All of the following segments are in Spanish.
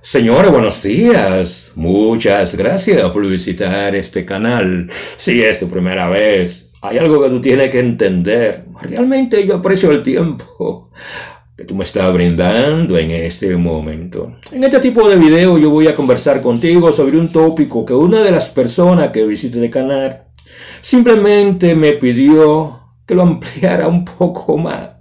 Señores, buenos días. Muchas gracias por visitar este canal. Si es tu primera vez, hay algo que tú tienes que entender. Realmente yo aprecio el tiempo que tú me estás brindando en este momento. En este tipo de video yo voy a conversar contigo sobre un tópico que una de las personas que visite el canal simplemente me pidió que lo ampliara un poco más.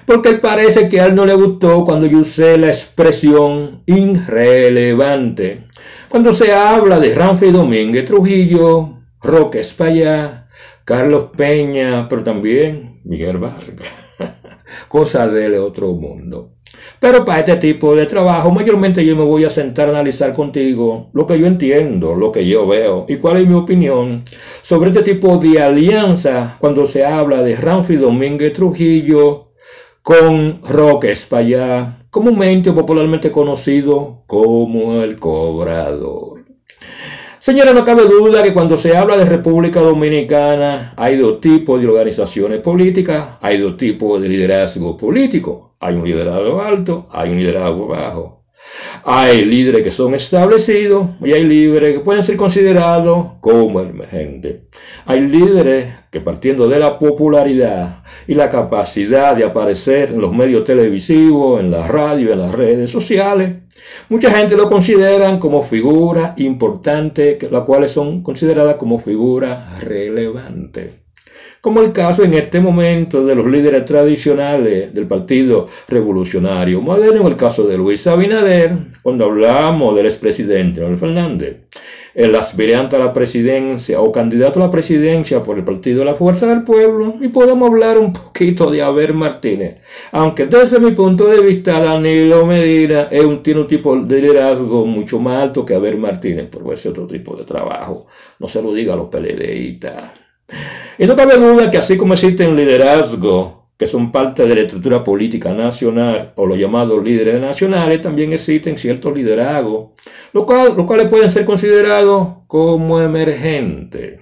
Porque parece que a él no le gustó cuando yo usé la expresión irrelevante. Cuando se habla de Ramfi Domínguez Trujillo, Roque Espaillá, Carlos Peña, pero también Miguel Vargas. Cosas del otro mundo. Pero para este tipo de trabajo, mayormente yo me voy a sentar a analizar contigo lo que yo entiendo, lo que yo veo y cuál es mi opinión sobre este tipo de alianza cuando se habla de Ramfi Domínguez Trujillo con Roque Espaillá, comúnmente o popularmente conocido como el Cobrador. Señora, no cabe duda que cuando se habla de República Dominicana hay dos tipos de organizaciones políticas, hay dos tipos de liderazgo político. Hay un liderazgo alto, hay un liderazgo bajo. Hay líderes que son establecidos y hay líderes que pueden ser considerados como emergentes. Hay líderes que, partiendo de la popularidad y la capacidad de aparecer en los medios televisivos, en la radio, en las redes sociales, mucha gente lo consideran como figuras importantes, las cuales son consideradas como figuras relevantes. Como el caso en este momento de los líderes tradicionales del Partido Revolucionario Moderno, el caso de Luis Abinader, cuando hablamos del expresidente Leonel Fernández, el aspirante a la presidencia o candidato a la presidencia por el Partido de la Fuerza del Pueblo, y podemos hablar un poquito de Abel Martínez, aunque desde mi punto de vista Danilo Medina tiene un tipo de liderazgo mucho más alto que Abel Martínez, por ese otro tipo de trabajo. No se lo diga a los PLDistas. Y no cabe duda que así como existen liderazgos que son parte de la estructura política nacional o los llamados líderes nacionales, también existen ciertos liderazgos, los cuales pueden ser considerados como emergentes.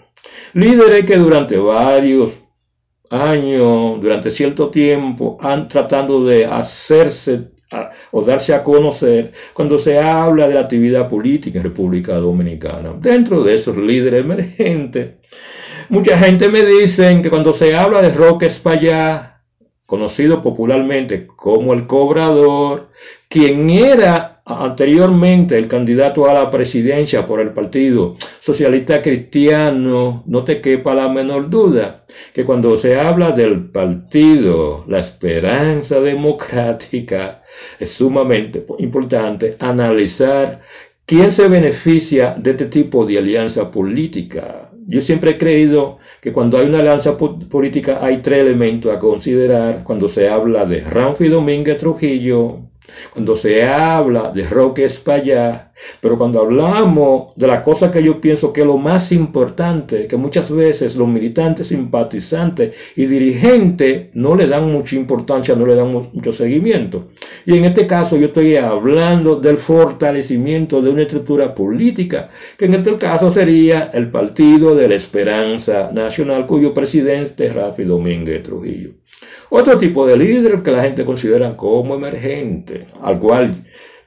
Líderes que durante varios años, durante cierto tiempo, han tratado de hacerse o darse a conocer cuando se habla de la actividad política en República Dominicana. Dentro de esos líderes emergentes, mucha gente me dice que cuando se habla de Roque Espaillá, conocido popularmente como el Cobrador, quien era anteriormente el candidato a la presidencia por el Partido Socialista Cristiano, no te quepa la menor duda que cuando se habla del partido La Esperanza Democrática, es sumamente importante analizar quién se beneficia de este tipo de alianza política. Yo siempre he creído que cuando hay una alianza política hay tres elementos a considerar cuando se habla de Ramfi Domínguez Trujillo, cuando se habla de Roque Espaillá, pero cuando hablamos de la cosa que yo pienso que es lo más importante, que muchas veces los militantes, simpatizantes y dirigentes no le dan mucha importancia, no le dan mucho seguimiento. Y en este caso yo estoy hablando del fortalecimiento de una estructura política, que en este caso sería el Partido de la Esperanza Nacional, cuyo presidente es Ramfi Domínguez Trujillo. Otro tipo de líder que la gente considera como emergente, al cual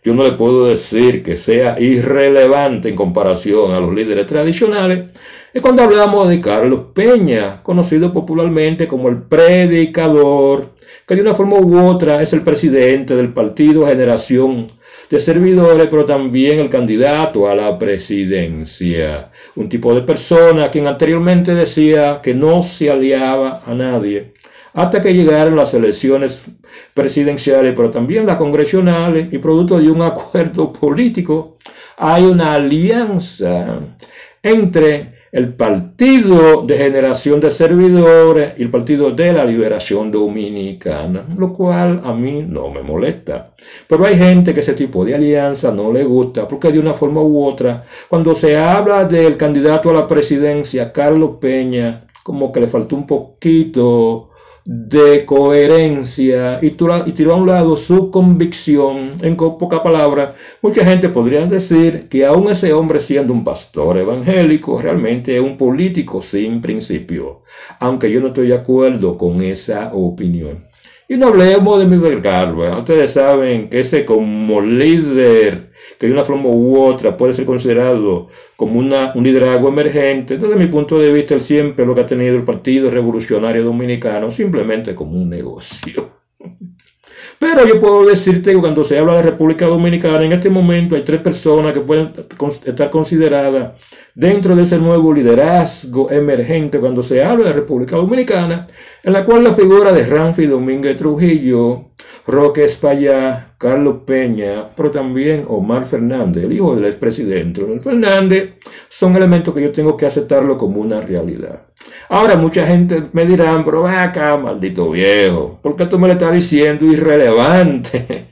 yo no le puedo decir que sea irrelevante en comparación a los líderes tradicionales, es cuando hablamos de Carlos Peña, conocido popularmente como el predicador, que de una forma u otra es el presidente del Partido Generación de Servidores, pero también el candidato a la presidencia. Un tipo de persona quien anteriormente decía que no se aliaba a nadie, hasta que llegaron las elecciones presidenciales, pero también las congresionales, y producto de un acuerdo político, hay una alianza entre el Partido de Generación de Servidores y el Partido de la Liberación Dominicana, lo cual a mí no me molesta. Pero hay gente que ese tipo de alianza no le gusta, porque de una forma u otra, cuando se habla del candidato a la presidencia, Carlos Peña, como que le faltó un poquito de coherencia y tiró a un lado su convicción. En pocas palabras, mucha gente podría decir que aún ese hombre, siendo un pastor evangélico, realmente es un político sin principio, aunque yo no estoy de acuerdo con esa opinión. Y no hablemos de Miguel Galvez. Ustedes saben que ese como líder, que de una forma u otra puede ser considerado como un liderazgo emergente, desde mi punto de vista, él siempre lo que ha tenido el Partido Revolucionario Dominicano, simplemente como un negocio. Pero yo puedo decirte que cuando se habla de República Dominicana, en este momento hay 3 personas que pueden estar consideradas dentro de ese nuevo liderazgo emergente cuando se habla de República Dominicana, en la cual la figura de Ramfi Domínguez Trujillo, Roque Espaillá, Carlos Peña, pero también Omar Fernández, el hijo del expresidente Leonel Fernández, son elementos que yo tengo que aceptarlo como una realidad. Ahora mucha gente me dirá, pero ven acá, maldito viejo, ¿por qué tú me le estás diciendo irrelevante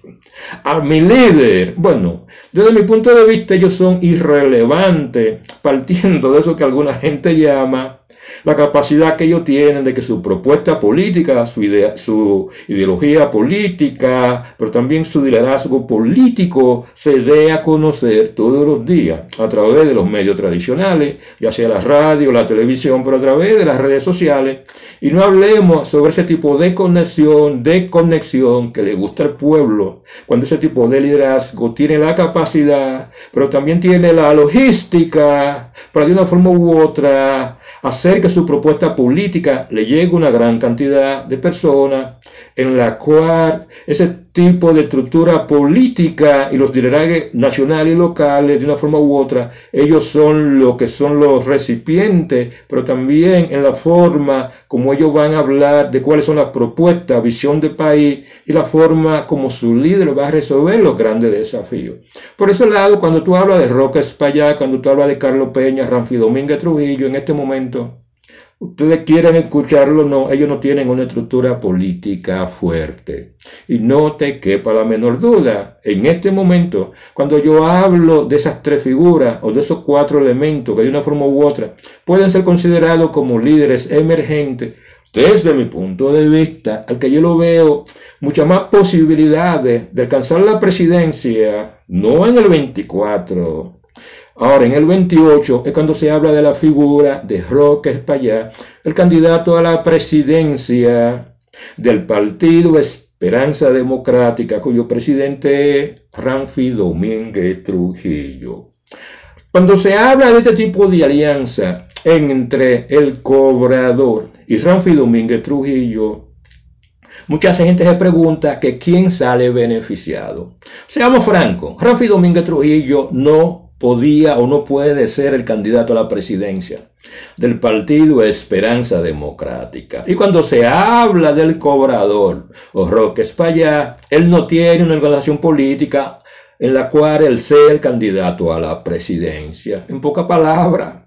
a mi líder? Bueno, desde mi punto de vista ellos son irrelevantes, partiendo de eso que alguna gente llama la capacidad que ellos tienen de que su propuesta política, su ideología política, pero también su liderazgo político se dé a conocer todos los días a través de los medios tradicionales, ya sea la radio, la televisión, pero a través de las redes sociales. Y no hablemos sobre ese tipo de conexión que le gusta al pueblo, cuando ese tipo de liderazgo tiene la capacidad, pero también tiene la logística para de una forma u otra hacer que su propuesta política le llegue a una gran cantidad de personas, en la cual ese tipo de estructura política y los liderazgos nacionales y locales, de una forma u otra, ellos son lo que son los recipientes, pero también en la forma como ellos van a hablar de cuáles son las propuestas, visión de país y la forma como su líder va a resolver los grandes desafíos. Por ese lado, cuando tú hablas de Roque Espaillá, cuando tú hablas de Carlos Peña, Ramfi Domínguez Trujillo, en este momento, ustedes quieren escucharlo, no, ellos no tienen una estructura política fuerte. Y no te quepa la menor duda, en este momento, cuando yo hablo de esas 3 figuras o de esos 4 elementos que de una forma u otra pueden ser considerados como líderes emergentes, desde mi punto de vista, al que yo lo veo muchas más posibilidades de alcanzar la presidencia, no en el 24, ahora, en el 28 es cuando se habla de la figura de Roque Espaillá, el candidato a la presidencia del Partido Esperanza Democrática, cuyo presidente es Ramfi Domínguez Trujillo. Cuando se habla de este tipo de alianza entre el Cobrador y Ramfi Domínguez Trujillo, mucha gente se pregunta que quién sale beneficiado. Seamos francos, Ramfi Domínguez Trujillo no podía o no puede ser el candidato a la presidencia del Partido Esperanza Democrática. Y cuando se habla del Cobrador o Roque Espaillá, él no tiene una organización política en la cual él sea el candidato a la presidencia. En pocas palabras,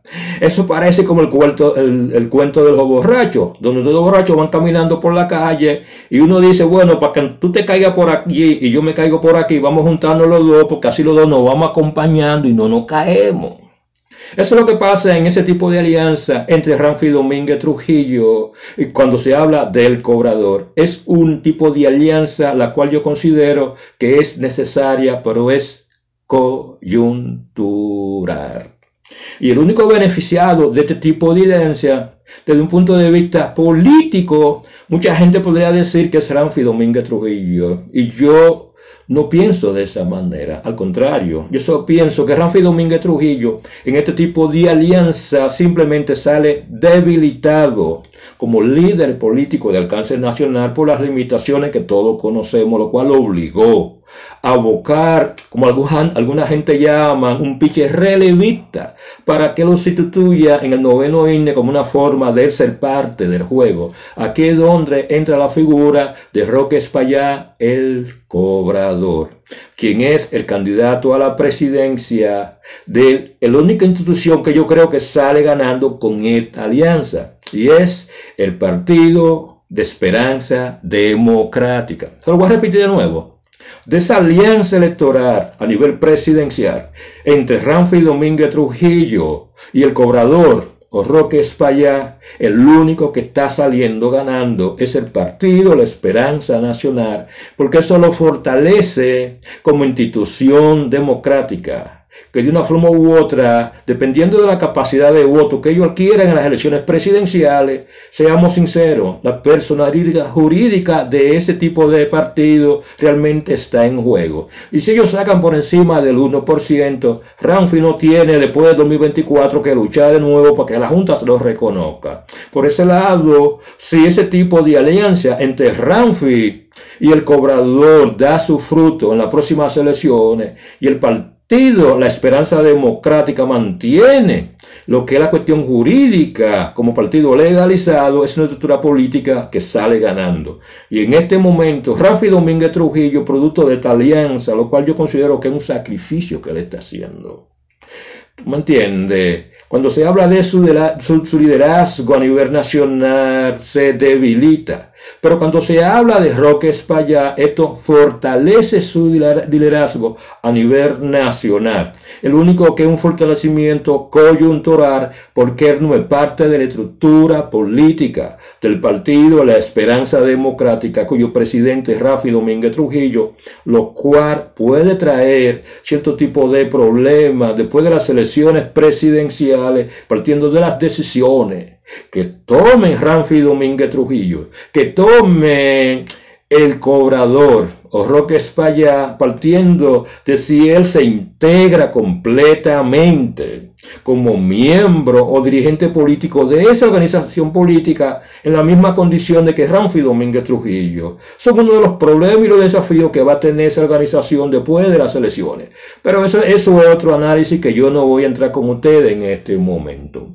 eso parece como el cuento de los borrachos, donde los borrachos van caminando por la calle y uno dice, bueno, para que tú te caigas por aquí y yo me caigo por aquí, vamos juntando los dos, porque así los dos nos vamos acompañando y no nos caemos. Eso es lo que pasa en ese tipo de alianza entre Ramfi Domínguez Trujillo y cuando se habla del Cobrador. Es un tipo de alianza la cual yo considero que es necesaria, pero es coyuntural. Y el único beneficiado de este tipo de alianza, desde un punto de vista político, mucha gente podría decir que es Ramfi Domínguez Trujillo. Y yo no pienso de esa manera, al contrario, yo solo pienso que Ramfi Domínguez Trujillo en este tipo de alianza simplemente sale debilitado como líder político de alcance nacional por las limitaciones que todos conocemos, lo cual lo obligó a abocar, como alguna gente llama, un pique relevista para que lo sustituya en el 9º INE como una forma de él ser parte del juego. Aquí es donde entra la figura de Roque Espaillá, el Cobrador, quien es el candidato a la presidencia de la única institución que yo creo que sale ganando con esta alianza, y es el Partido de Esperanza Democrática. Se lo voy a repetir de nuevo. De esa alianza electoral a nivel presidencial entre Ramfi Domínguez Trujillo y el Cobrador o Roque Espaillá, el único que está saliendo ganando es el Partido La Esperanza Nacional, porque eso lo fortalece como institución democrática. que de una forma u otra, dependiendo de la capacidad de voto que ellos adquieran en las elecciones presidenciales, seamos sinceros, la personalidad jurídica de ese tipo de partido realmente está en juego. Y si ellos sacan por encima del 1%, Ramfi no tiene después del 2024 que luchar de nuevo para que la Junta se lo reconozca. Por ese lado, si ese tipo de alianza entre Ramfi y el cobrador da su fruto en las próximas elecciones y el partido, la Esperanza Democrática, mantiene lo que es la cuestión jurídica como partido legalizado, es una estructura política que sale ganando. Y en este momento, Ramfi Domínguez Trujillo, producto de esta alianza, lo cual yo considero que es un sacrificio que le está haciendo. ¿Tú me entiendes? Cuando se habla de su liderazgo a nivel nacional, se debilita. Pero cuando se habla de Roque Espaillá, esto fortalece su liderazgo a nivel nacional. El único que es un fortalecimiento coyuntural, porque él no es parte de la estructura política del partido La Esperanza Democrática, cuyo presidente es Ramfi Domínguez Trujillo, lo cual puede traer cierto tipo de problemas después de las elecciones presidenciales, partiendo de las decisiones que tomen Ramfi Domínguez Trujillo, que tome el cobrador o Roque Espaillá, partiendo de si él se integra completamente como miembro o dirigente político de esa organización política en la misma condición de que Ramfi Domínguez Trujillo. Son uno de los problemas y los desafíos que va a tener esa organización después de las elecciones. Pero eso es otro análisis que yo no voy a entrar con ustedes en este momento.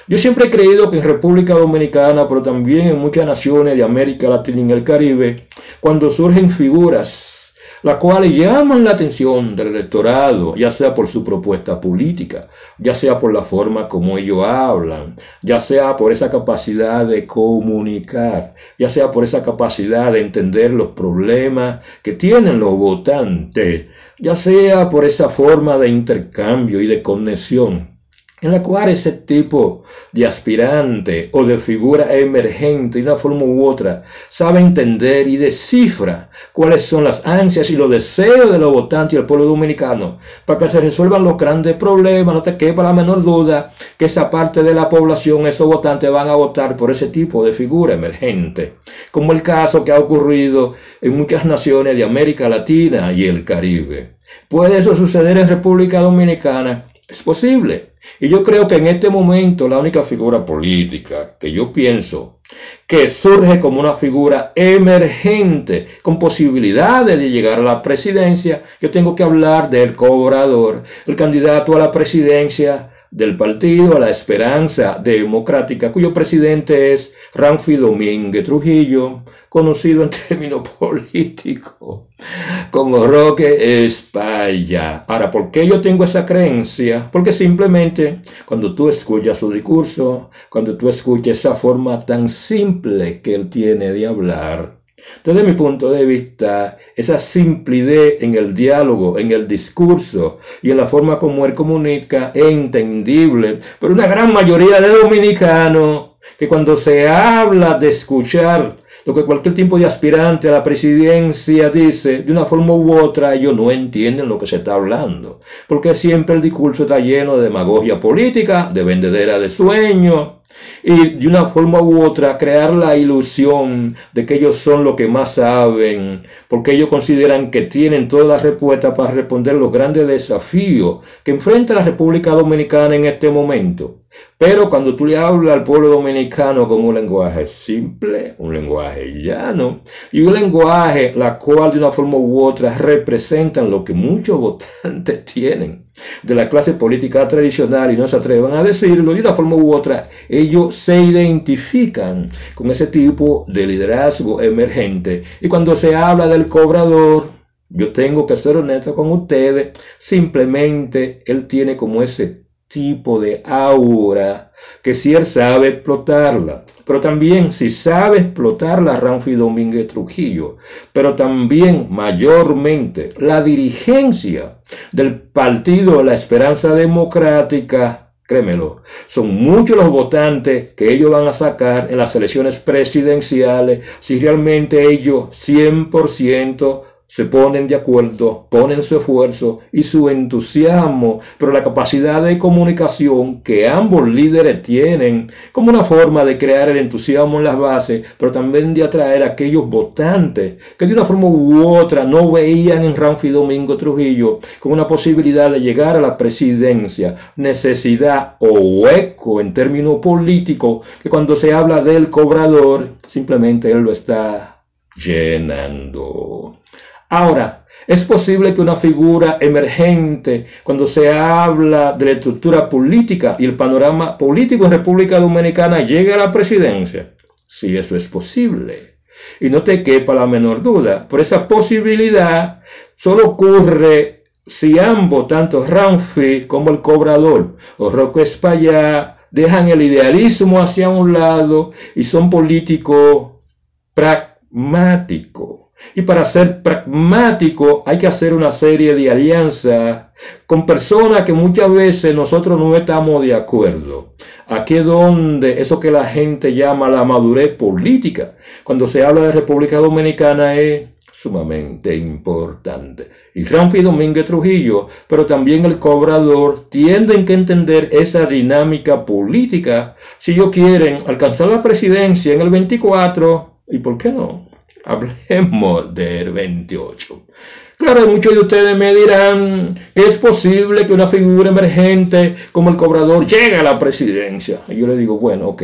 Yo siempre he creído que en República Dominicana, pero también en muchas naciones de América Latina y en el Caribe, cuando surgen figuras las cuales llaman la atención del electorado, ya sea por su propuesta política, ya sea por la forma como ellos hablan, ya sea por esa capacidad de comunicar, ya sea por esa capacidad de entender los problemas que tienen los votantes, ya sea por esa forma de intercambio y de conexión, en la cual ese tipo de aspirante o de figura emergente de una forma u otra sabe entender y descifra cuáles son las ansias y los deseos de los votantes y del pueblo dominicano para que se resuelvan los grandes problemas. No te quepa la menor duda que esa parte de la población, esos votantes, van a votar por ese tipo de figura emergente, como el caso que ha ocurrido en muchas naciones de América Latina y el Caribe. ¿Puede eso suceder en República Dominicana? Es posible. Y yo creo que en este momento la única figura política que yo pienso que surge como una figura emergente con posibilidades de llegar a la presidencia, yo tengo que hablar del cobrador, el candidato a la presidencia del partido La Esperanza Democrática, cuyo presidente es Ramfi Domínguez Trujillo, conocido en términos políticos como Roque Espaillá. Ahora, ¿por qué yo tengo esa creencia? Porque simplemente cuando tú escuchas su discurso, cuando tú escuchas esa forma tan simple que él tiene de hablar, desde mi punto de vista, esa simplicidad en el diálogo, en el discurso y en la forma como él comunica es entendible. Pero una gran mayoría de dominicanos que cuando se habla de escuchar lo que cualquier tipo de aspirante a la presidencia dice, de una forma u otra, ellos no entienden lo que se está hablando. Porque siempre el discurso está lleno de demagogia política, de vendedera de sueños, y de una forma u otra crear la ilusión de que ellos son los que más saben, porque ellos consideran que tienen todas las respuestas para responder los grandes desafíos que enfrenta la República Dominicana en este momento. Pero cuando tú le hablas al pueblo dominicano con un lenguaje simple, un lenguaje llano y un lenguaje la cual de una forma u otra representan lo que muchos votantes tienen de la clase política tradicional y no se atrevan a decirlo, de una forma u otra ellos se identifican con ese tipo de liderazgo emergente. Y cuando se habla del cobrador, yo tengo que ser honesto con ustedes, simplemente él tiene como ese tipo de aura que si él sabe explotarla, pero también si sabe explotarla Ramfi Domínguez Trujillo, pero también mayormente la dirigencia del partido La Esperanza Democrática, créemelo, son muchos los votantes que ellos van a sacar en las elecciones presidenciales si realmente ellos 100% se ponen de acuerdo, ponen su esfuerzo y su entusiasmo, pero la capacidad de comunicación que ambos líderes tienen como una forma de crear el entusiasmo en las bases, pero también de atraer a aquellos votantes que de una forma u otra no veían en Ramfi Domingo Trujillo como una posibilidad de llegar a la presidencia, necesidad o hueco en términos políticos, que cuando se habla del cobrador, simplemente él lo está llenando. Ahora, es posible que una figura emergente, cuando se habla de la estructura política y el panorama político en República Dominicana, llegue a la presidencia. Sí, eso es posible. Y no te quepa la menor duda. Pero esa posibilidad solo ocurre si ambos, tanto Ramfi como el cobrador o Roque Espaillá, dejan el idealismo hacia un lado y son políticos pragmáticos. Y para ser pragmático hay que hacer una serie de alianzas con personas que muchas veces nosotros no estamos de acuerdo. Aquí es donde eso que la gente llama la madurez política, cuando se habla de República Dominicana, es sumamente importante. Y Ramfi Domínguez Trujillo, pero también el cobrador, tienen que entender esa dinámica política si ellos quieren alcanzar la presidencia en el 24, ¿y por qué no? Hablemos del 28. Claro, muchos de ustedes me dirán que es posible que una figura emergente como el cobrador llegue a la presidencia. Y yo le digo, bueno, ok,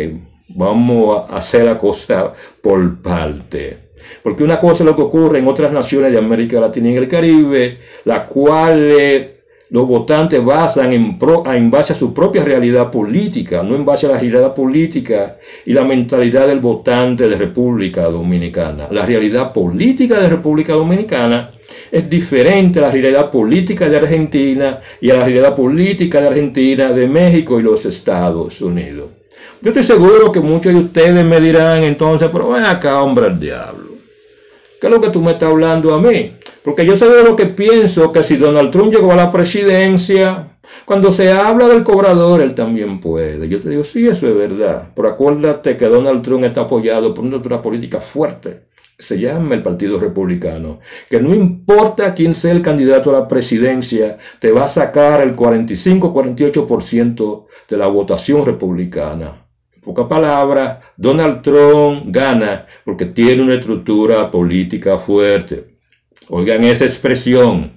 vamos a hacer la cosa por parte. Porque una cosa es lo que ocurre en otras naciones de América Latina y el Caribe, la cual los votantes basan en base a su propia realidad política, no en base a la realidad política y la mentalidad del votante de República Dominicana. La realidad política de República Dominicana es diferente a la realidad política de Argentina y a la realidad política de Argentina, de México y los Estados Unidos. Yo estoy seguro que muchos de ustedes me dirán entonces, pero ven acá, hombre al diablo. ¿Qué es lo que tú me estás hablando a mí? Porque yo sé de lo que pienso, que si Donald Trump llegó a la presidencia, cuando se habla del cobrador, él también puede. Yo te digo, sí, eso es verdad. Pero acuérdate que Donald Trump está apoyado por una estructura política fuerte, que se llama el Partido Republicano, que no importa quién sea el candidato a la presidencia, te va a sacar el 45-48% de la votación republicana. En pocas palabras, Donald Trump gana porque tiene una estructura política fuerte. Oigan esa expresión,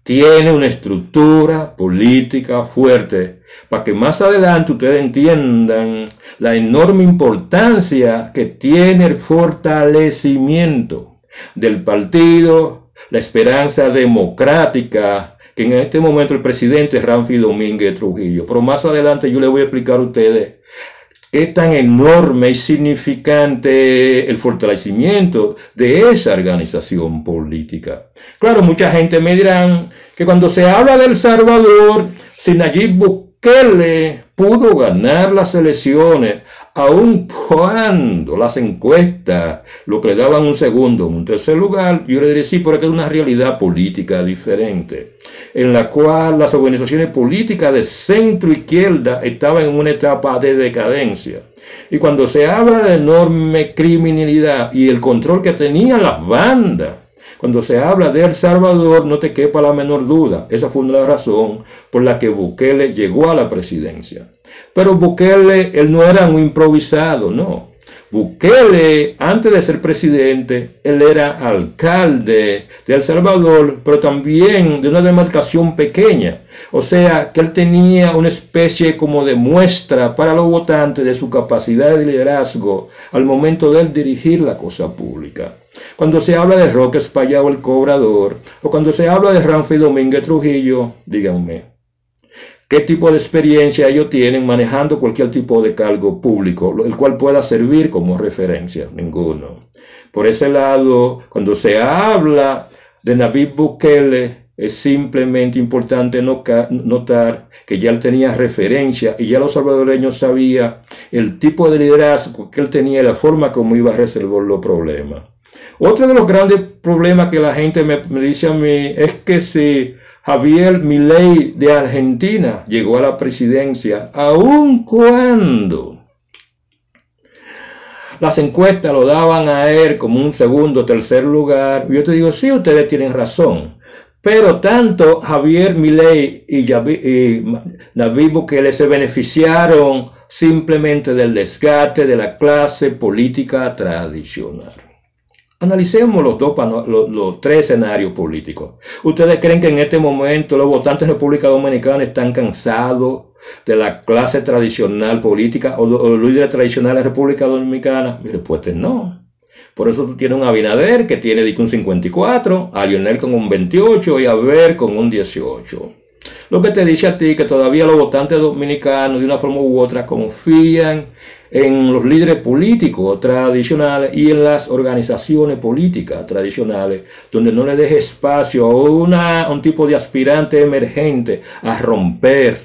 tiene una estructura política fuerte, para que más adelante ustedes entiendan la enorme importancia que tiene el fortalecimiento del partido, la esperanza democrática, que en este momento el presidente es Ramfi Domínguez Trujillo. Pero más adelante yo les voy a explicar a ustedes qué tan enorme y significante el fortalecimiento de esa organización política. Claro, mucha gente me dirán que cuando se habla de El Salvador, si Nayib Bukele pudo ganar las elecciones, aun cuando las encuestas lo que le daban un segundo, un tercer lugar, yo le diría sí, porque es una realidad política diferente, en la cual las organizaciones políticas de centro izquierda estaban en una etapa de decadencia. Y cuando se habla de enorme criminalidad y el control que tenían las bandas, cuando se habla de El Salvador, no te quepa la menor duda. Esa fue una razón por la que Bukele llegó a la presidencia. Pero Bukele, él no era un improvisado, no. Bukele, antes de ser presidente, él era alcalde de El Salvador, pero también de una demarcación pequeña. O sea, que él tenía una especie como de muestra para los votantes de su capacidad de liderazgo al momento de él dirigir la cosa pública. Cuando se habla de Roque Espaillá o el cobrador, o cuando se habla de Ramfi Domínguez Trujillo, díganme, ¿qué tipo de experiencia ellos tienen manejando cualquier tipo de cargo público, el cual pueda servir como referencia? Ninguno. Por ese lado, cuando se habla de Nayib Bukele, es simplemente importante notar que ya él tenía referencia y ya los salvadoreños sabían el tipo de liderazgo que él tenía y la forma como iba a resolver los problemas. Otro de los grandes problemas que la gente me dice a mí es que si Javier Milei de Argentina llegó a la presidencia, aun cuando Las encuestas lo daban a él como un segundo o tercer lugar. Yo te digo, sí, ustedes tienen razón. Pero tanto Javier Milei y Nayib Bukele se beneficiaron simplemente del desgaste de la clase política tradicional. Analicemos los tres escenarios políticos. ¿Ustedes creen que en este momento los votantes de República Dominicana están cansados de la clase tradicional política o los líderes tradicionales de República Dominicana? Mi respuesta es no. Por eso tú tienes un Abinader que tiene un 54, a Lionel con un 28 y a Abel con un 18. Lo que te dice a ti que todavía los votantes dominicanos de una forma u otra confían en los líderes políticos tradicionales y en las organizaciones políticas tradicionales, donde no le deje espacio a un tipo de aspirante emergente a romper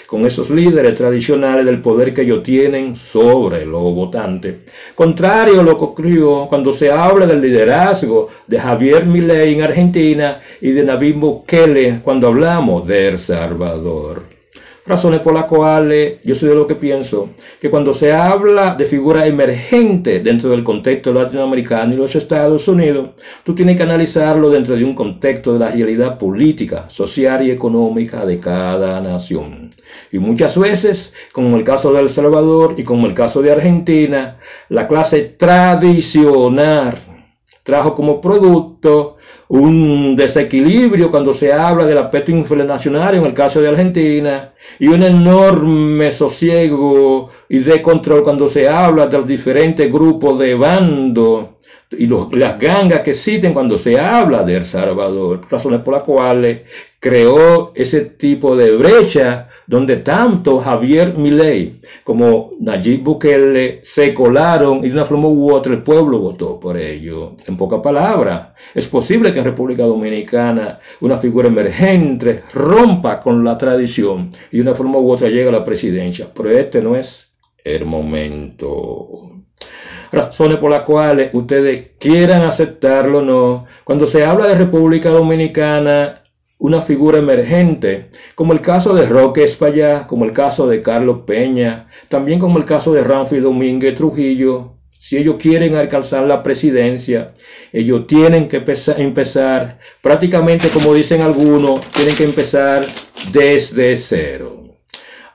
con esos líderes tradicionales del poder que ellos tienen sobre los votantes. Contrario a lo que ocurrió cuando se habla del liderazgo de Javier Milei en Argentina y de Nayib Bukele cuando hablamos de El Salvador. Razones por las cuales yo soy de lo que pienso que cuando se habla de figuras emergentes dentro del contexto latinoamericano y los Estados Unidos, tú tienes que analizarlo dentro de un contexto de la realidad política, social y económica de cada nación. Y muchas veces, como el caso de El Salvador y como el caso de Argentina, la clase tradicional trajo como producto un desequilibrio cuando se habla del aspecto inflacionario en el caso de Argentina y un enorme sosiego y descontrol cuando se habla de los diferentes grupos de bando y las gangas que existen cuando se habla de El Salvador, razones por las cuales creó ese tipo de brecha donde tanto Javier Milei como Nayib Bukele se colaron y de una forma u otra el pueblo votó por ello. En pocas palabras, es posible que en República Dominicana una figura emergente rompa con la tradición y de una forma u otra llegue a la presidencia, pero este no es el momento. Razones por las cuales ustedes quieran aceptarlo o no, cuando se habla de República Dominicana, una figura emergente, como el caso de Roque Espaillá, como el caso de Carlos Peña, también como el caso de Ramfi Domínguez Trujillo. Si ellos quieren alcanzar la presidencia, ellos tienen que empezar, prácticamente como dicen algunos, tienen que empezar desde cero.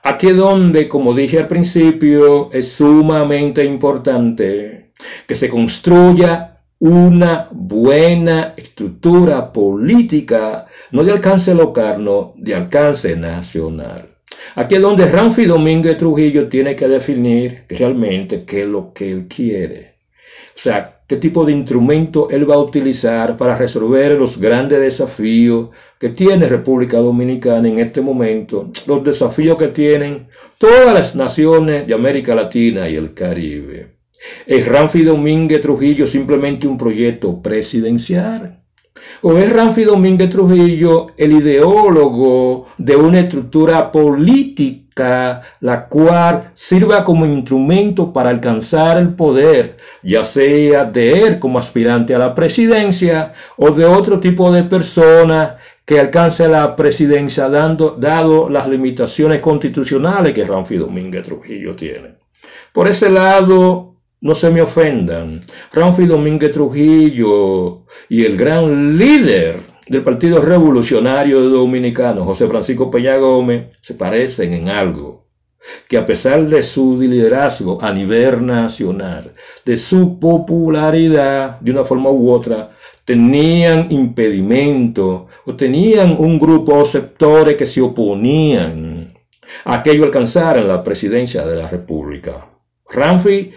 Aquí es donde, como dije al principio, es sumamente importante que se construya una buena estructura política, no de alcance local, no de alcance nacional. Aquí es donde Ramfi Domínguez Trujillo tiene que definir realmente qué es lo que él quiere. O sea, qué tipo de instrumento él va a utilizar para resolver los grandes desafíos que tiene República Dominicana en este momento, los desafíos que tienen todas las naciones de América Latina y el Caribe. ¿Es Ramfi Domínguez Trujillo simplemente un proyecto presidencial? ¿O es Ramfi Domínguez Trujillo el ideólogo de una estructura política la cual sirva como instrumento para alcanzar el poder, ya sea de él como aspirante a la presidencia o de otro tipo de persona que alcance la presidencia dado las limitaciones constitucionales que Ramfi Domínguez Trujillo tiene? Por ese lado, no se me ofendan, Ramfi Domínguez Trujillo y el gran líder del Partido Revolucionario Dominicano, José Francisco Peña Gómez, se parecen en algo, que a pesar de su liderazgo a nivel nacional, de su popularidad de una forma u otra, tenían impedimento o tenían un grupo de sectores que se oponían a que ellos alcanzaran la presidencia de la República. Ramfi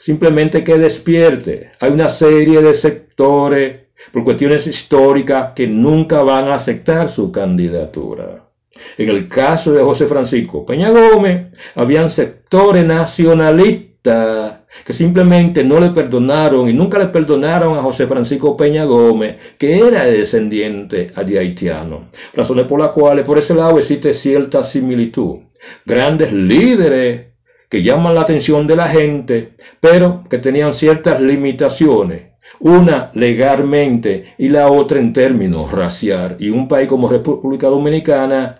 simplemente que despierte. Hay una serie de sectores por cuestiones históricas que nunca van a aceptar su candidatura. En el caso de José Francisco Peña Gómez, habían sectores nacionalistas que simplemente no le perdonaron y nunca le perdonaron a José Francisco Peña Gómez, que era descendiente de haitiano. Razones por las cuales por ese lado existe cierta similitud. Grandes líderes que llaman la atención de la gente, pero que tenían ciertas limitaciones, una legalmente y la otra en términos racial. Y un país como República Dominicana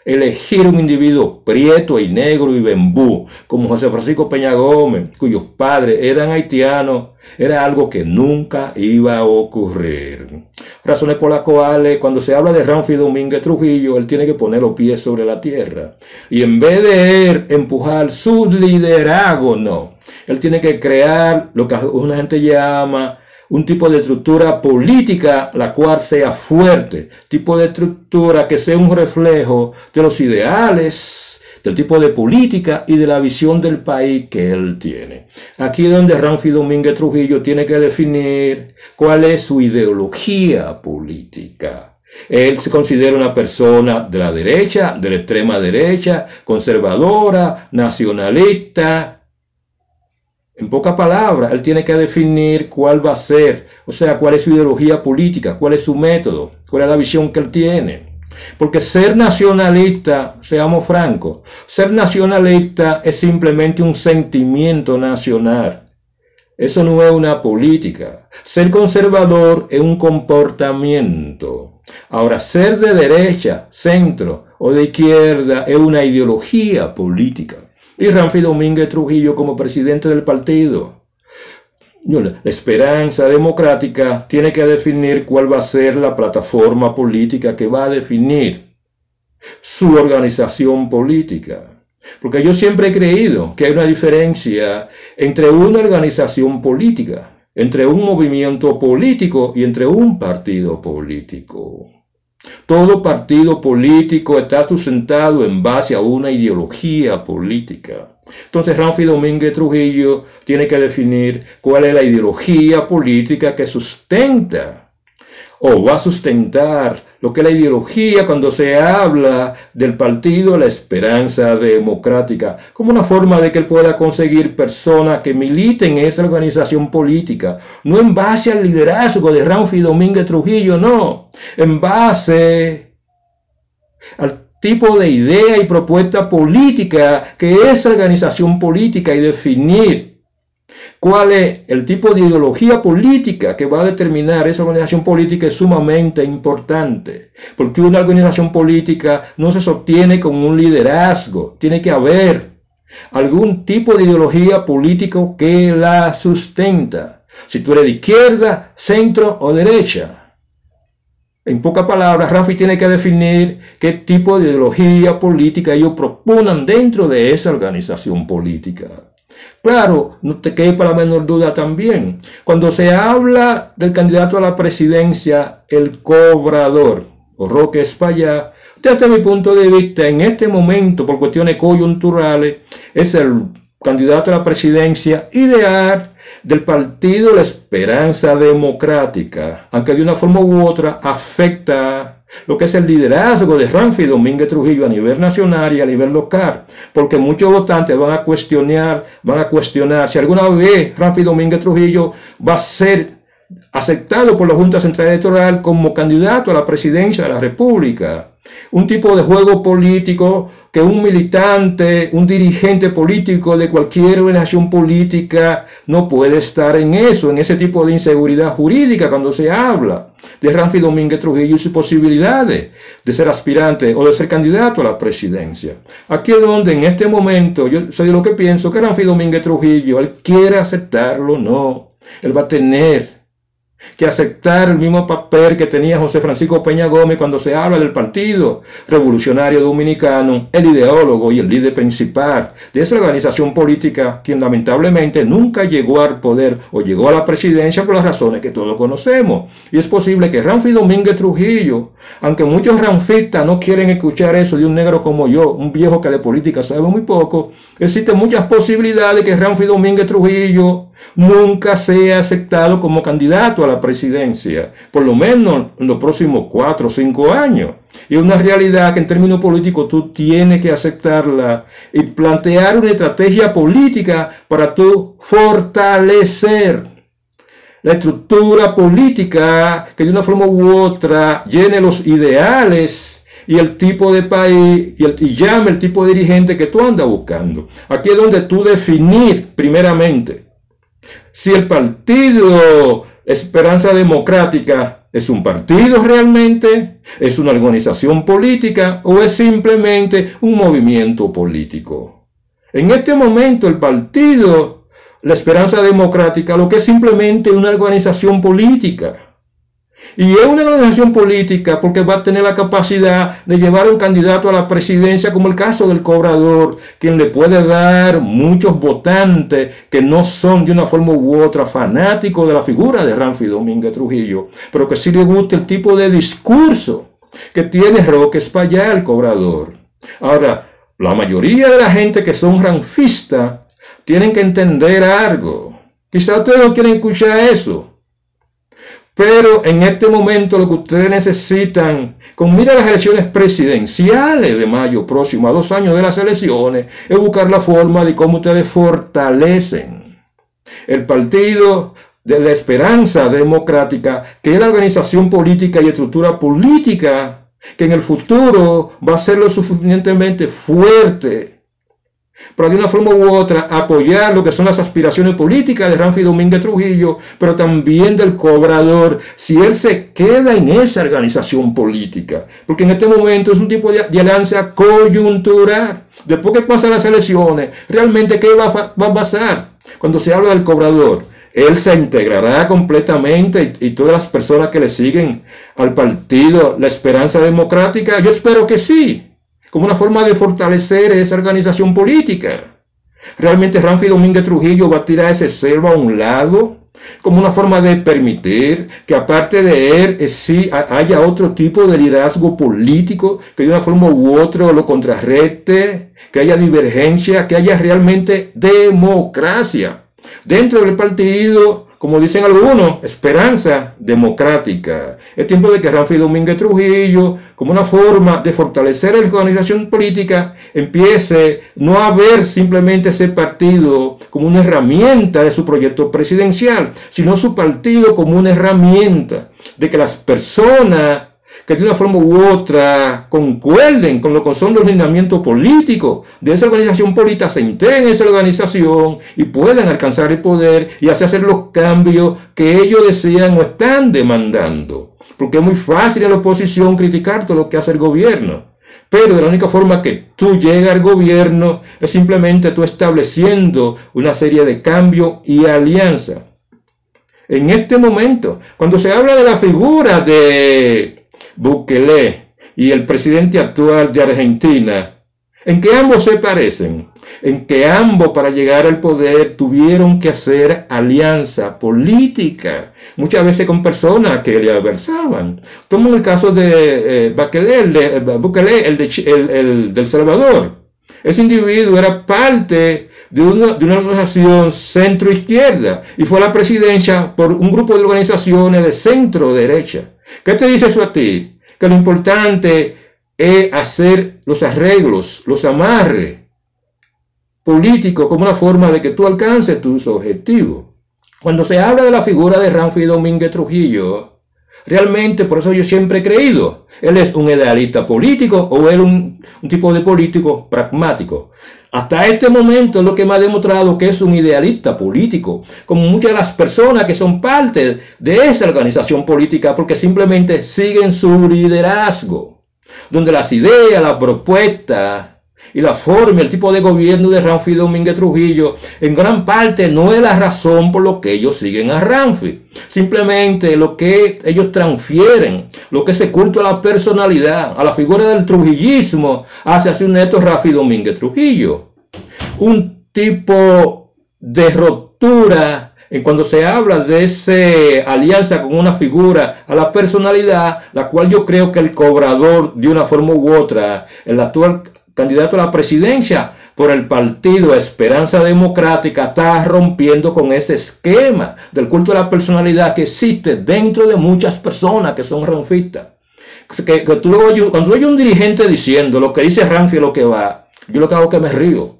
elegir un individuo prieto y negro y bembú, como José Francisco Peña Gómez, cuyos padres eran haitianos, era algo que nunca iba a ocurrir. Razones por las cuales cuando se habla de Ramfi Domínguez Trujillo, él tiene que poner los pies sobre la tierra. Y en vez de él empujar su liderazgo, no. Él tiene que crear lo que una gente llama un tipo de estructura política la cual sea fuerte, tipo de estructura que sea un reflejo de los ideales, del tipo de política y de la visión del país que él tiene. Aquí es donde Ramfi Domínguez Trujillo tiene que definir cuál es su ideología política. Él se considera una persona de la derecha, de la extrema derecha, conservadora, nacionalista. En pocas palabras, él tiene que definir cuál va a ser, o sea, cuál es su ideología política, cuál es su método, cuál es la visión que él tiene. Porque ser nacionalista, seamos francos, ser nacionalista es simplemente un sentimiento nacional. Eso no es una política. Ser conservador es un comportamiento. Ahora, ser de derecha, centro o de izquierda es una ideología política. Y Ramfi Domínguez Trujillo como presidente del partido, la Esperanza Democrática, tiene que definir cuál va a ser la plataforma política que va a definir su organización política. Porque yo siempre he creído que hay una diferencia entre una organización política, entre un movimiento político y entre un partido político. Todo partido político está sustentado en base a una ideología política. Entonces Ramfi Domínguez Trujillo tiene que definir cuál es la ideología política que sustenta o va a sustentar lo que es la ideología cuando se habla del partido La Esperanza Democrática, como una forma de que él pueda conseguir personas que militen en esa organización política, no en base al liderazgo de Ramfi Domínguez Trujillo, no, en base al tipo de idea y propuesta política que esa organización política y definir cuál es el tipo de ideología política que va a determinar esa organización política es sumamente importante, porque una organización política no se sostiene con un liderazgo, tiene que haber algún tipo de ideología política que la sustenta, si tú eres de izquierda, centro o derecha. En pocas palabras, Ramfi tiene que definir qué tipo de ideología política ellos proponen dentro de esa organización política. Claro, no te quepa la menor duda también. Cuando se habla del candidato a la presidencia, el cobrador, o Roque Espaillá, desde mi punto de vista, en este momento, por cuestiones coyunturales, es el candidato a la presidencia ideal del partido La Esperanza Democrática, aunque de una forma u otra afecta lo que es el liderazgo de Ramfi Domínguez Trujillo a nivel nacional y a nivel local, porque muchos votantes van a cuestionar si alguna vez Ramfi Domínguez Trujillo va a ser aceptado por la Junta Central Electoral como candidato a la presidencia de la República. Un tipo de juego político que un militante, un dirigente político de cualquier organización política no puede estar en eso, en ese tipo de inseguridad jurídica cuando se habla de Ramfi Domínguez Trujillo y sus posibilidades de ser aspirante o de ser candidato a la presidencia. Aquí es donde en este momento yo soy de lo que pienso que Ramfi Domínguez Trujillo, él quiere aceptarlo, no, él va a tener que aceptar el mismo papel que tenía José Francisco Peña Gómez cuando se habla del Partido Revolucionario Dominicano, el ideólogo y el líder principal de esa organización política, quien lamentablemente nunca llegó al poder o llegó a la presidencia por las razones que todos conocemos. Y es posible que Ramfi Domínguez Trujillo, aunque muchos ranfistas no quieren escuchar eso de un negro como yo, un viejo que de política sabe muy poco, existen muchas posibilidades que Ramfi Domínguez Trujillo nunca sea aceptado como candidato a la presidencia, por lo menos en los próximos 4 o 5 años. Y es una realidad que en términos políticos tú tienes que aceptarla y plantear una estrategia política para tú fortalecer la estructura política que de una forma u otra llene los ideales y el tipo de país y llame el tipo de dirigente que tú andas buscando. Aquí es donde tú definir primeramente si el partido Esperanza Democrática ¿Es un partido realmente? ¿Es una organización política? ¿O es simplemente un movimiento político? En este momento el partido, la Esperanza Democrática, lo que es simplemente una organización política. Y es una organización política porque va a tener la capacidad de llevar a un candidato a la presidencia, como el caso del Cobrador, quien le puede dar muchos votantes que no son de una forma u otra fanáticos de la figura de Ramfi Domínguez Trujillo, pero que sí le gusta el tipo de discurso que tiene Roque Espaillat, el Cobrador. Ahora, la mayoría de la gente que son ranfistas tienen que entender algo. Quizá ustedes no quieren escuchar eso. Pero en este momento lo que ustedes necesitan, con mira a las elecciones presidenciales de mayo próximo, a 2 años de las elecciones, es buscar la forma de cómo ustedes fortalecen el partido de la Esperanza Democrática, que es la organización política y estructura política que en el futuro va a ser lo suficientemente fuerte para de una forma u otra apoyar lo que son las aspiraciones políticas de Ramfi Domínguez Trujillo, pero también del Cobrador, si él se queda en esa organización política. Porque en este momento es un tipo de alianza coyuntural. Después que pasan las elecciones, realmente ¿qué va a pasar? Cuando se habla del Cobrador, él se integrará completamente y todas las personas que le siguen al partido La Esperanza Democrática, yo espero que sí, como una forma de fortalecer esa organización política. ¿Realmente Ramfi Domínguez Trujillo va a tirar ese celo a un lado? Como una forma de permitir que aparte de él sí haya otro tipo de liderazgo político que de una forma u otra lo contrarreste, que haya divergencia, que haya realmente democracia dentro del partido, como dicen algunos, Esperanza Democrática. Es tiempo de que Ramfi Domínguez Trujillo, como una forma de fortalecer la organización política, empiece no a ver simplemente ese partido como una herramienta de su proyecto presidencial, sino su partido como una herramienta de que las personas que de una forma u otra concuerden con lo que son los lineamientos políticos de esa organización política, se integren en esa organización y puedan alcanzar el poder y así hacer los cambios que ellos desean o están demandando. Porque es muy fácil en la oposición criticar todo lo que hace el gobierno. Pero de la única forma que tú llegas al gobierno es simplemente tú estableciendo una serie de cambios y alianzas. En este momento, cuando se habla de la figura de Bukele y el presidente actual de Argentina, en que ambos se parecen, en que ambos para llegar al poder tuvieron que hacer alianza política, muchas veces con personas que le adversaban. Tomo el caso de Bukele, el del Salvador. Ese individuo era parte de una organización centro-izquierda y fue a la presidencia por un grupo de organizaciones de centro-derecha. ¿Qué te dice eso a ti? Que lo importante es hacer los arreglos, los amarres políticos como una forma de que tú alcances tus objetivos. Cuando se habla de la figura de Ramfi Domínguez Trujillo, realmente por eso yo siempre he creído, él es un idealista político o él un tipo de político pragmático. Hasta este momento es lo que me ha demostrado que es un idealista político, como muchas de las personas que son parte de esa organización política porque simplemente siguen su liderazgo, donde las ideas, las propuestas y la forma, el tipo de gobierno de Ramfi Domínguez Trujillo, en gran parte no es la razón por lo que ellos siguen a Ramfi. Simplemente lo que ellos transfieren, lo que se culto a la personalidad, a la figura del trujillismo, hace así un neto Ramfi Domínguez Trujillo. Un tipo de ruptura en cuando se habla de esa alianza con una figura a la personalidad, la cual yo creo que el Cobrador, de una forma u otra, el actual candidato a la presidencia por el partido Esperanza Democrática, está rompiendo con ese esquema del culto a la personalidad que existe dentro de muchas personas que son ranfistas. Cuando tú oyes un dirigente diciendo lo que dice Ramfi es lo que va, yo lo que hago es que me río.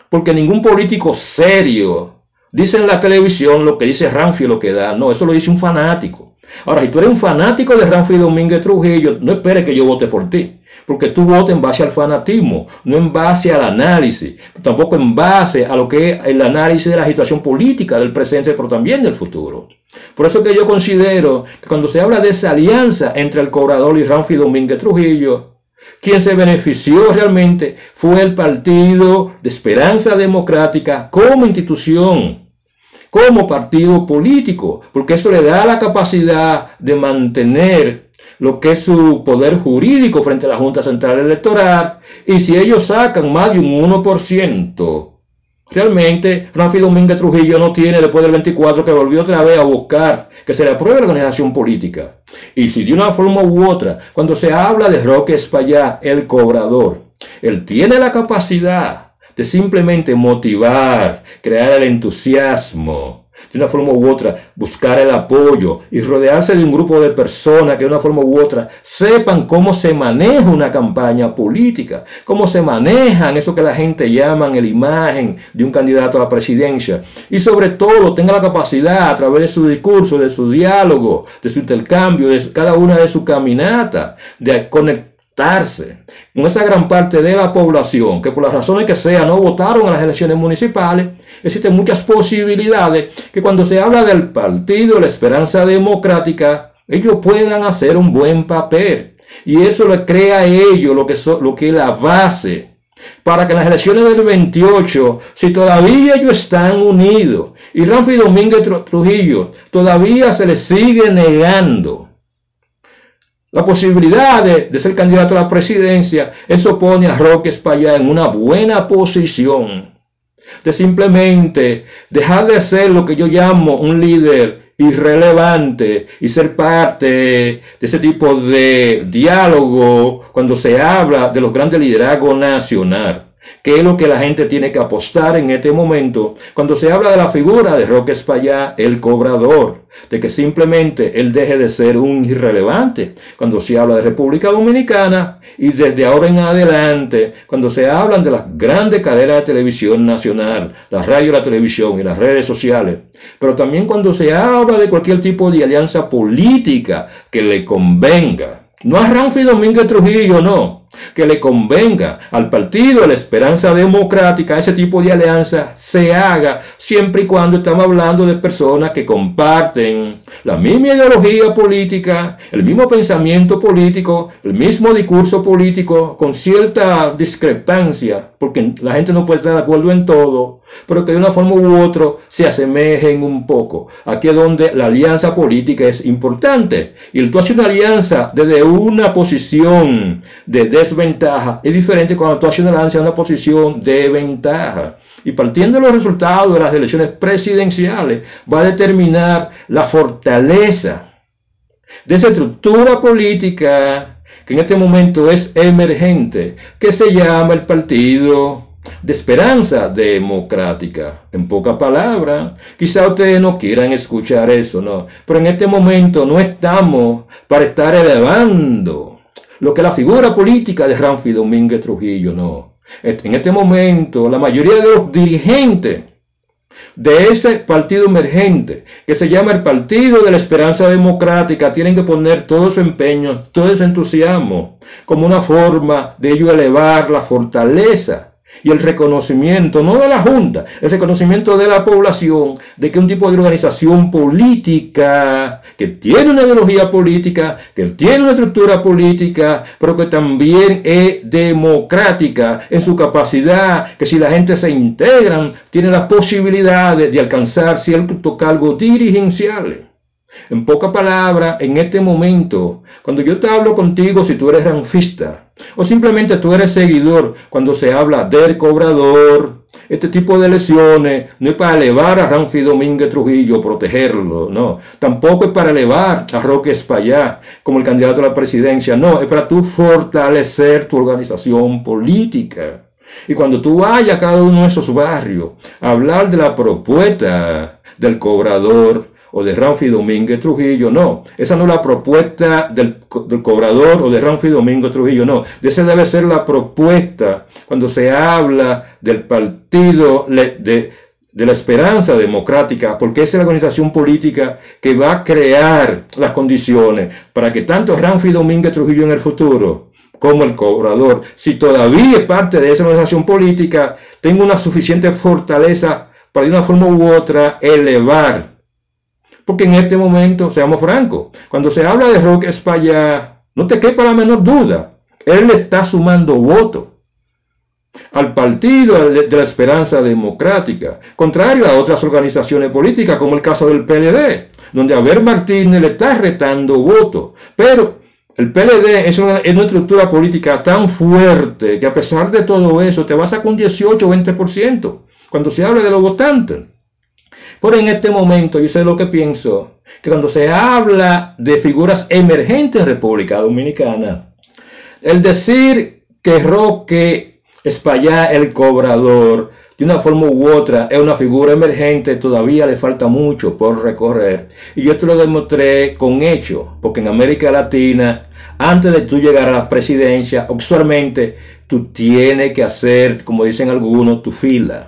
Porque ningún político serio dice en la televisión lo que dice Ramfi es lo que da. No, eso lo dice un fanático. Ahora, si tú eres un fanático de Ramfi Domínguez Trujillo, no esperes que yo vote por ti, porque tú votes en base al fanatismo, no en base al análisis, tampoco en base a lo que es el análisis de la situación política del presente, pero también del futuro. Por eso que yo considero que cuando se habla de esa alianza entre el Cobrador y Ramfi Domínguez Trujillo, quien se benefició realmente fue el Partido de Esperanza Democrática como institución, como partido político, porque eso le da la capacidad de mantener lo que es su poder jurídico frente a la Junta Central Electoral, y si ellos sacan más de un 1%, realmente Ramfi Domínguez Trujillo no tiene después del 24 que volvió otra vez a buscar que se le apruebe la organización política. Y si de una forma u otra, cuando se habla de Roque Espaillá, el Cobrador, él tiene la capacidad de simplemente motivar, crear el entusiasmo, de una forma u otra buscar el apoyo y rodearse de un grupo de personas que de una forma u otra sepan cómo se maneja una campaña política, cómo se manejan eso que la gente llama la imagen de un candidato a la presidencia, y sobre todo tenga la capacidad a través de su discurso, de su diálogo, de su intercambio, de cada una de sus caminatas, de conectarse con esa gran parte de la población que por las razones que sea no votaron en las elecciones municipales. Existen muchas posibilidades que cuando se habla del Partido de la Esperanza Democrática, ellos puedan hacer un buen papel, y eso le crea a ellos lo que es la base para que en las elecciones del 28, si todavía ellos están unidos y Ramfi Domínguez Trujillo todavía se les sigue negando la posibilidad de ser candidato a la presidencia, eso pone a Roque Espaillá en una buena posición de simplemente dejar de ser lo que yo llamo un líder irrelevante y ser parte de ese tipo de diálogo cuando se habla de los grandes liderazgos nacionales, que es lo que la gente tiene que apostar en este momento cuando se habla de la figura de Roque Espaillá, el Cobrador, de que simplemente él deje de ser un irrelevante cuando se habla de República Dominicana, y desde ahora en adelante cuando se hablan de las grandes cadenas de televisión nacional, la radio, la televisión y las redes sociales, pero también cuando se habla de cualquier tipo de alianza política que le convenga, no a Ramfi Domínguez Trujillo, no, que le convenga al Partido de la Esperanza Democrática, ese tipo de alianza se haga siempre y cuando estamos hablando de personas que comparten la misma ideología política, el mismo pensamiento político, el mismo discurso político, con cierta discrepancia, porque la gente no puede estar de acuerdo en todo, pero que de una forma u otra se asemejen un poco. Aquí es donde la alianza política es importante, y tú haces una alianza desde una posición de desventaja es diferente cuando tú haces una alianza en una posición de ventaja, y partiendo de los resultados de las elecciones presidenciales va a determinar la fortaleza de esa estructura política que en este momento es emergente, que se llama el Partido de Esperanza Democrática. En pocas palabras, quizá ustedes no quieran escuchar eso, no, pero en este momento no estamos para estar elevando lo que es la figura política de Ramfi Domínguez Trujillo, no. En este momento, la mayoría de los dirigentes de ese partido emergente, que se llama el Partido de la Esperanza Democrática, tienen que poner todo su empeño, todo ese entusiasmo, como una forma de ello elevar la fortaleza y el reconocimiento, no de la Junta, el reconocimiento de la población, de que un tipo de organización política, que tiene una ideología política, que tiene una estructura política, pero que también es democrática en su capacidad, que si la gente se integran, tiene las posibilidades de alcanzar ciertos cargos dirigenciales. En pocas palabras, en este momento, cuando yo te hablo contigo, si tú eres ranfista, o simplemente tú eres seguidor, cuando se habla del Cobrador, este tipo de elecciones no es para elevar a Ramfi Domínguez Trujillo, protegerlo, no. Tampoco es para elevar a Roque Espaillá como el candidato a la presidencia, no. Es para tú fortalecer tu organización política. Y cuando tú vayas a cada uno de esos barrios a hablar de la propuesta del Cobrador o de Ramfi Domínguez Trujillo, no. Esa no es la propuesta del Cobrador o de Ramfi Domínguez Trujillo, no. Esa debe ser la propuesta cuando se habla del Partido de la Esperanza Democrática, porque esa es la organización política que va a crear las condiciones para que tanto Ramfi Domínguez Trujillo en el futuro como el Cobrador, si todavía es parte de esa organización política, tenga una suficiente fortaleza para de una forma u otra elevar Porque en este momento, seamos francos, cuando se habla de Roque Espaillá, no te quepa la menor duda, él le está sumando votos al Partido de la Esperanza Democrática, contrario a otras organizaciones políticas, como el caso del PLD, donde Abel Martínez le está retando votos. Pero el PLD es una estructura política tan fuerte que a pesar de todo eso te vas a con 18 o 20% cuando se habla de los votantes. Pero en este momento yo sé lo que pienso, que cuando se habla de figuras emergentes en República Dominicana, el decir que Roque Espaillá, el cobrador, de una forma u otra, es una figura emergente, todavía le falta mucho por recorrer. Y yo te lo demostré con hechos, porque en América Latina, antes de tú llegar a la presidencia, usualmente tú tienes que hacer, como dicen algunos, tu fila.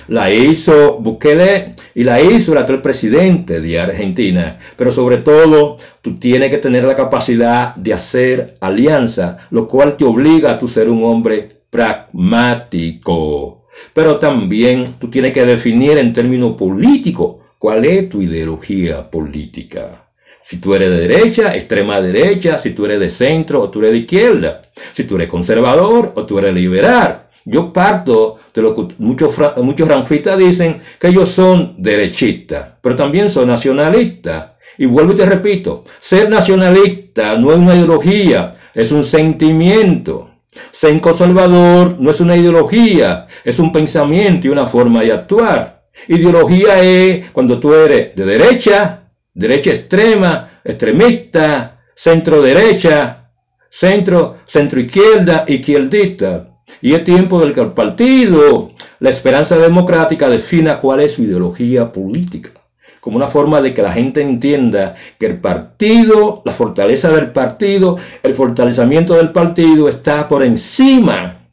La hizo Bukele y la hizo el actual presidente de Argentina. Pero sobre todo, tú tienes que tener la capacidad de hacer alianza, lo cual te obliga a tú ser un hombre pragmático. Pero también tú tienes que definir en términos políticos cuál es tu ideología política. Si tú eres de derecha, extrema derecha, si tú eres de centro o tú eres de izquierda, si tú eres conservador o tú eres liberal. Yo parto de lo que muchos ranfistas dicen, que ellos son derechistas, pero también son nacionalistas. Y vuelvo y te repito, ser nacionalista no es una ideología, es un sentimiento. Ser conservador no es una ideología, es un pensamiento y una forma de actuar. Ideología es cuando tú eres de derecha, derecha extrema, extremista, centro derecha, centro izquierda, izquierdista. Y es tiempo del que el partido, la Esperanza Democrática, defina cuál es su ideología política, como una forma de que la gente entienda que el partido, la fortaleza del partido, el fortalecimiento del partido está por encima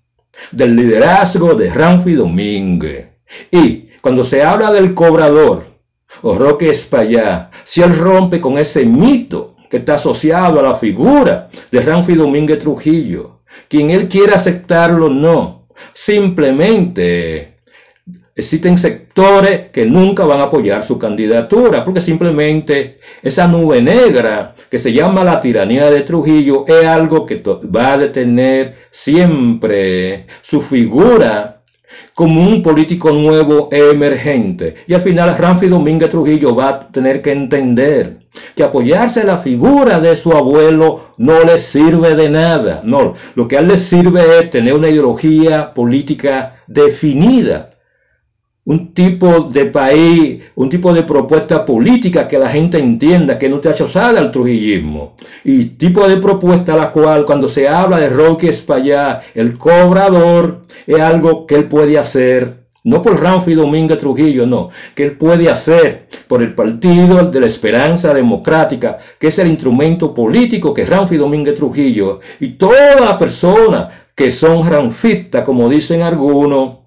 del liderazgo de Ramfi Domínguez. Y cuando se habla del cobrador o Roque Espaillá, si él rompe con ese mito que está asociado a la figura de Ramfi Domínguez Trujillo, quien él quiera aceptarlo o no, simplemente existen sectores que nunca van a apoyar su candidatura, porque simplemente esa nube negra que se llama la tiranía de Trujillo es algo que va a detener siempre su figura como un político nuevo e emergente. Y al final Ramfi Domínguez Trujillo va a tener que entender que apoyarse a la figura de su abuelo no le sirve de nada. No, lo que a él le sirve es tener una ideología política definida, un tipo de país, un tipo de propuesta política que la gente entienda, que no te asociada al trujillismo. Y tipo de propuesta a la cual cuando se habla de Roque Espaillá, el cobrador, es algo que él puede hacer, no por Ramfi Domínguez Trujillo, no, que él puede hacer por el Partido de la Esperanza Democrática, que es el instrumento político que Ramfi Domínguez Trujillo y todas las personas que son ranfistas, como dicen algunos,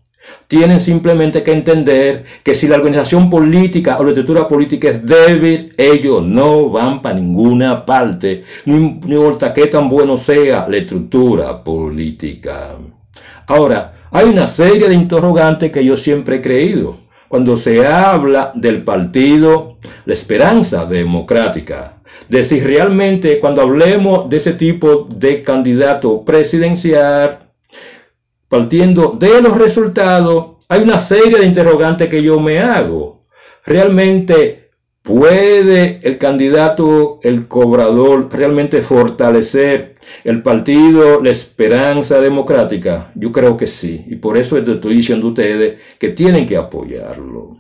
tienen simplemente que entender que si la organización política o la estructura política es débil, ellos no van para ninguna parte, no importa qué tan bueno sea la estructura política. Ahora, hay una serie de interrogantes que yo siempre he creído cuando se habla del Partido La Esperanza Democrática, de si realmente cuando hablemos de ese tipo de candidato presidencial, partiendo de los resultados, hay una serie de interrogantes que yo me hago. ¿Realmente puede el candidato, el cobrador, realmente fortalecer el partido La Esperanza Democrática? Yo creo que sí. Y por eso estoy diciendo a ustedes que tienen que apoyarlo.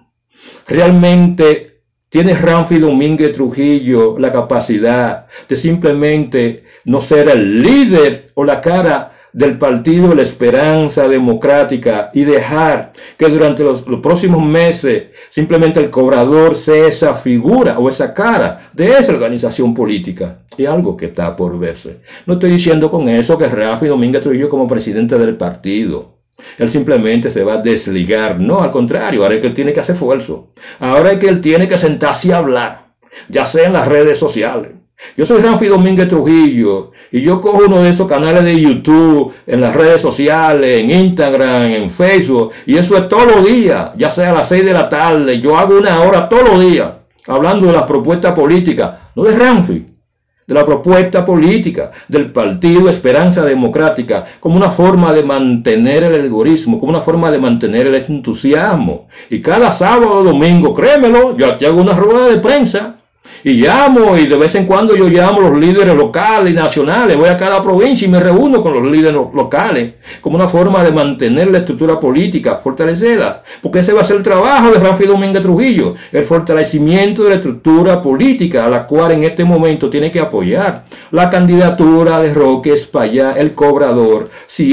¿Realmente tiene Ramfi Domínguez Trujillo la capacidad de simplemente no ser el líder o la cara del Partido La Esperanza Democrática y dejar que durante los próximos meses simplemente el cobrador sea esa figura o esa cara de esa organización política? Es algo que está por verse. No estoy diciendo con eso que Ramfi Domínguez Trujillo como presidente del partido, él simplemente se va a desligar. No, al contrario, ahora es que él tiene que hacer esfuerzo. Ahora es que él tiene que sentarse a hablar, ya sea en las redes sociales. Yo soy Ramfi Domínguez Trujillo y yo cojo uno de esos canales de YouTube, en las redes sociales, en Instagram, en Facebook, y eso es todos los días, ya sea a las 6 de la tarde. Yo hago 1 hora todos los días hablando de las propuestas políticas, no de Ramfi, de la propuesta política del Partido Esperanza Democrática, como una forma de mantener el algoritmo, como una forma de mantener el entusiasmo. Y cada sábado o domingo, créemelo, yo te hago una rueda de prensa y llamo, y de vez en cuando yo llamo a los líderes locales y nacionales, voy a cada provincia y me reúno con los líderes locales, como una forma de mantener la estructura política, fortalecerla, porque ese va a ser el trabajo de Ramfi Domínguez Trujillo, el fortalecimiento de la estructura política, a la cual en este momento tiene que apoyar la candidatura de Roque Espaillá, el cobrador. Si